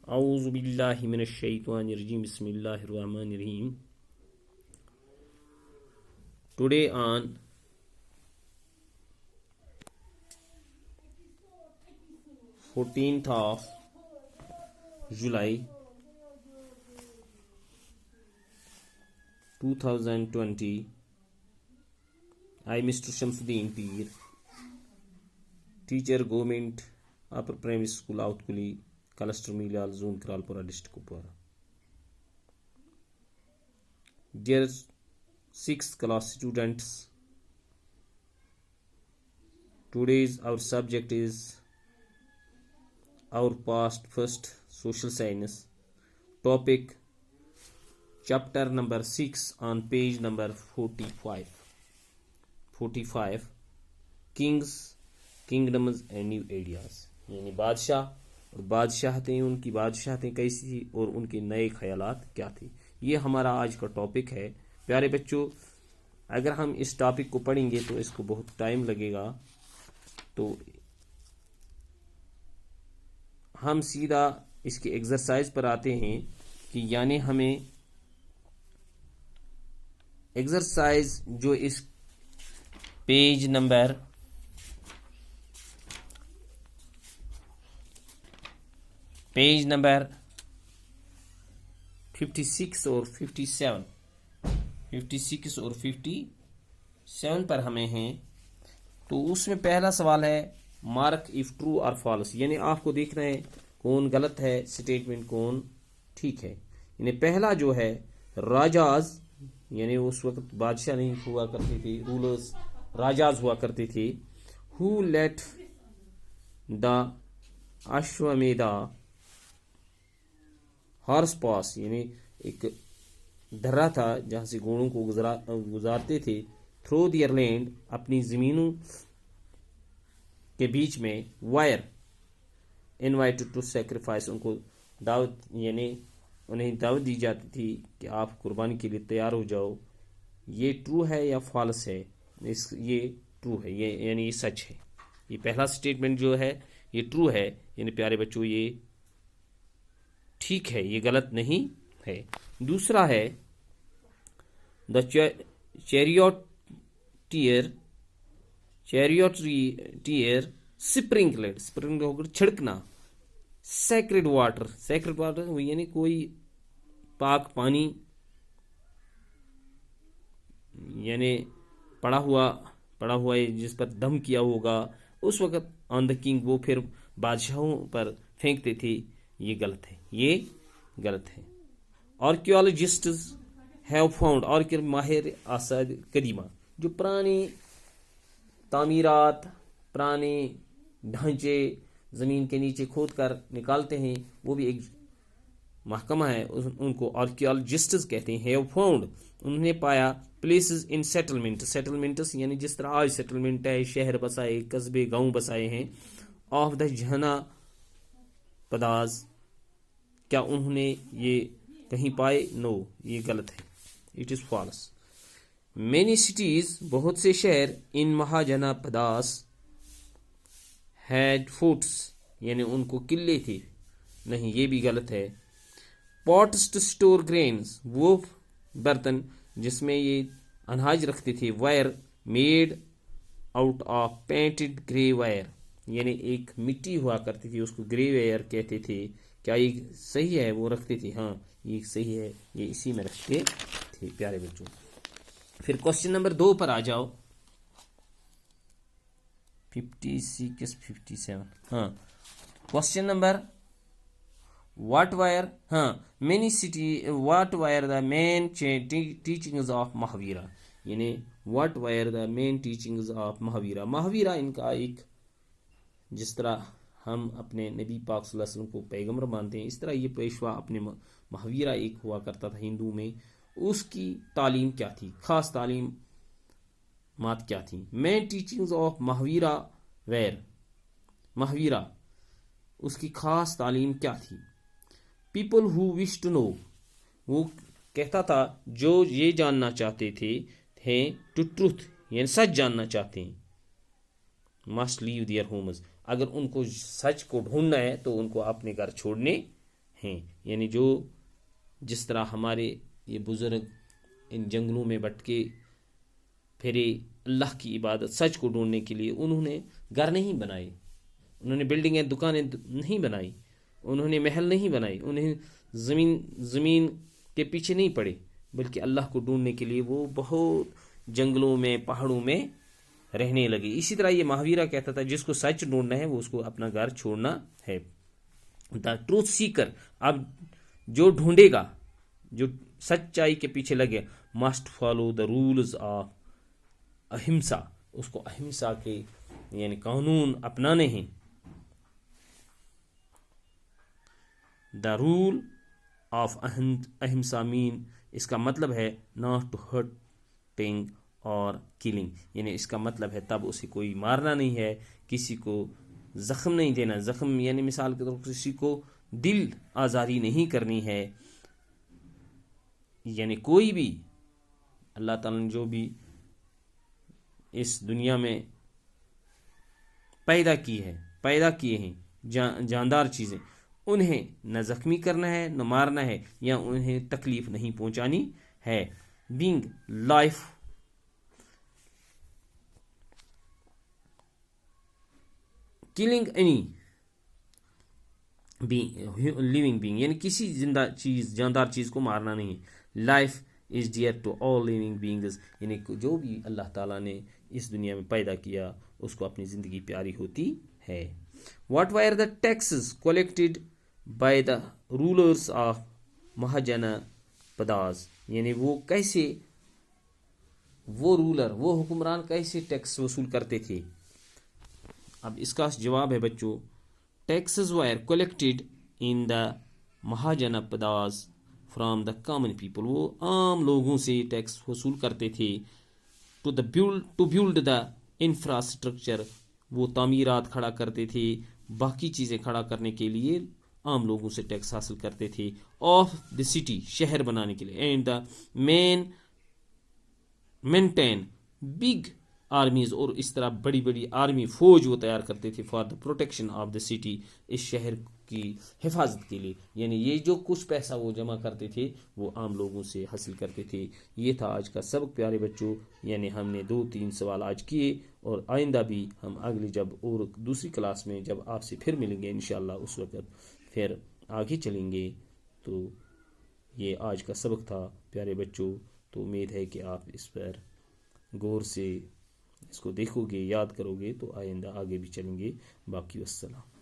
A'udhu billahi minash shaitanir rajim. Bismillahir rahmanir rahim. Today on 14th of July 2020, I, Mr. Shamsuddin Peer, teacher, Government Upper Primary School, Outkuli, Cluster Milal, Zone Kralpura, District Kupwara. Dear 6th class students, today's our subject is our past first social science topic, chapter number 6 on page number 45, kings, kingdoms and new ideas. یعنی بادشاہ اور بادشاہتیں، ان کی بادشاہتیں کیسی تھی اور ان کے نئے خیالات کیا تھے، یہ ہمارا آج کا ٹاپک ہے. پیارے بچوں، اگر ہم اس ٹاپک کو پڑھیں گے تو اس کو بہت ٹائم لگے گا، تو ہم سیدھا اس کی ایکسرسائز پر آتے ہیں کہ یعنی ہمیں ایکسرسائز جو اس پیج نمبر 56 اور 57 پر ہمیں ہیں. تو اس میں پہلا سوال ہے مارک اف ٹرو اور فالس، یعنی آپ کو دیکھنا ہے کون غلط ہے سٹیٹمنٹ، کون ٹھیک ہے. یعنی پہلا جو ہے راجاز، یعنی اس وقت بادشاہ نہیں ہوا کرتے تھے، رولرز راجاز ہوا کرتے تھے. ہو لیٹ دا اشومیدا ہارس پاس، یعنی ایک درہ تھا جہاں سے گھوڑوں کو گزارتے تھے. تھرو دیئر لینڈ، اپنی زمینوں کے بیچ میں. وائر انوائٹڈ ٹو سیکریفائس، ان کو دعوت، یعنی انہیں دعوت دی جاتی تھی کہ آپ قربانی کے لیے تیار ہو جاؤ. یہ ٹرو ہے یا فالس ہے؟ یہ ٹرو ہے، یہ یعنی یہ سچ ہے. یہ پہلا سٹیٹمنٹ جو ہے یہ ٹرو ہے، یعنی پیارے بچوں یہ ٹھیک ہے، یہ غلط نہیں ہے. دوسرا ہے دا چیریوٹیئر سپرنکلڈ ہو کر چھڑکنا. سیکرڈ واٹر یعنی کوئی پاک پانی، یعنی پڑا ہوا ہے جس پر دم کیا ہوگا اس وقت آن دا کنگ، وہ پھر بادشاہوں پر پھینکتے تھے. یہ غلط ہے، یہ غلط ہے. آرکیولوجسٹس ہیو فاؤنڈ، آرکیو ماہر آثار قدیمہ، جو پرانی تعمیرات، پرانے ڈھانچے زمین کے نیچے کھود کر نکالتے ہیں، وہ بھی ایک محکمہ ہے، ان کو آرکیولوجسٹس کہتے ہیں. ہیو فاؤنڈ، انہوں نے پایا. پلیسز ان سیٹلمنٹس یعنی جس طرح آج سیٹلمنٹ ہے، شہر بسائے، قصبے، گاؤں بسائے ہیں. آف دا جہنا پداز، کیا انہوں نے یہ کہیں پائے؟ نو، یہ غلط ہے، it is false. Many cities, بہت سے شہر، ان مہاجنا پداس ہیڈ فورٹس، یعنی ان کو قلعے تھے. نہیں، یہ بھی غلط ہے. پاٹس ٹو اسٹور گرینز، وہ برتن جس میں یہ اناج رکھتے تھے. Wire made out of painted grey wire, یعنی ایک مٹی ہوا کرتی تھی، اس کو گرے وائر کہتے تھے. کیا یہ صحیح ہے؟ وہ رکھتے تھے، ہاں یہ صحیح ہے، یہ اسی میں رکھتے تھے. پیارے بچوں، پھر کوشچن نمبر 2 پر آ جاؤ. 56 57، ہاں کوشچن نمبر واٹ وائر، ہاں مینی سٹی، what were the main teachings of Mahavira, یعنی what were the main teachings of Mahavira. Mahavira ان کا ایک، جس طرح ہم اپنے نبی پاک صلی اللہ علیہ وسلم کو پیغمبر مانتے ہیں، اس طرح یہ پیشوا اپنے مہاویرا ایک ہوا کرتا تھا ہندو میں. اس کی تعلیم کیا تھی؟ خاص تعلیمات کیا تھیں؟ مین ٹیچنگز آف مہاویرا ویر، مہاویرا اس کی خاص تعلیم کیا تھی؟ People who wish to know, وہ کہتا تھا جو یہ جاننا چاہتے تھے ٹو ٹروتھ، یعنی سچ جاننا چاہتے ہیں. مسٹ لیو دیئر ہومز، اگر ان کو سچ کو ڈھونڈنا ہے تو ان کو اپنے گھر چھوڑنے ہیں. یعنی جو جس طرح ہمارے یہ بزرگ ان جنگلوں میں بھٹکے پھرے اللہ کی عبادت سچ کو ڈھونڈنے کے لیے، انہوں نے گھر نہیں بنائے، انہوں نے بلڈنگیں دکانیں نہیں بنائی، انہوں نے محل نہیں بنائی، انہیں زمین کے پیچھے نہیں پڑے، بلکہ اللہ کو ڈھونڈنے کے لیے وہ بہت جنگلوں میں پہاڑوں میں رہنے لگے. اسی طرح یہ مہاویرہ کہتا تھا جس کو سچ ڈھونڈنا ہے وہ اس کو اپنا گھر چھوڑنا ہے. دا ٹروتھ سیکر، اب جو ڈھونڈے گا، جو سچائی کے پیچھے لگے، must follow the rules of ahimsa, اس کو اہمسا کے یعنی قانون اپنانے ہیں. دا رول آف اہمسا مین، اس کا مطلب ہے ناٹ ٹو ہرٹنگ اور کلنگ، یعنی اس کا مطلب ہے تب اسے کوئی مارنا نہیں ہے، کسی کو زخم نہیں دینا. زخم یعنی مثال کے طور پر کسی کو دل آزاری نہیں کرنی ہے. یعنی کوئی بھی اللہ تعالیٰ نے جو بھی اس دنیا میں پیدا کیے ہیں جاندار چیزیں، انہیں نہ زخمی کرنا ہے، نہ مارنا ہے، یا انہیں تکلیف نہیں پہنچانی ہے. Being life killing any living being, یعنی کسی زندہ چیز جاندار چیز کو مارنا نہیں ہے. Life is dear to all living beings, یعنی جو بھی اللہ تعالیٰ نے اس دنیا میں پیدا کیا اس کو اپنی زندگی پیاری ہوتی ہے. What were the taxes collected by the rulers of Mahajanapadas, یعنی وہ کیسے وہ حکمران کیسے ٹیکس وصول کرتے تھے. اب اس کا جواب ہے بچوں، taxes were collected in the Mahajanapadas from the common people, وہ عام لوگوں سے ٹیکس وصول کرتے تھے. ٹو بیلڈ دا انفراسٹرکچر، وہ تعمیرات کھڑا کرتے تھے، باقی چیزیں کھڑا کرنے کے لیے عام لوگوں سے ٹیکس حاصل کرتے تھے. آف دا سٹی، شہر بنانے کے لیے. And the maintain big armies, اور اس طرح بڑی بڑی آرمی فوج وہ تیار کرتے تھے for the protection of the city, اس شہر کی حفاظت کے لیے. یعنی یہ جو کچھ پیسہ وہ جمع کرتے تھے وہ عام لوگوں سے حاصل کرتے تھے. یہ تھا آج کا سبق پیارے بچوں. یعنی ہم نے 2-3 سوال آج کیے، اور آئندہ بھی ہم اگلی جب اور دوسری کلاس میں جب آپ سے پھر ملیں گے انشاءاللہ اس وقت پھر آگے چلیں گے. تو یہ آج کا سبق تھا پیارے بچوں. تو امید ہے کہ آپ اس پر غور سے اس کو دیکھو گے، یاد کرو گے، تو آئندہ آگے بھی چلیں گے. باقی والسلام.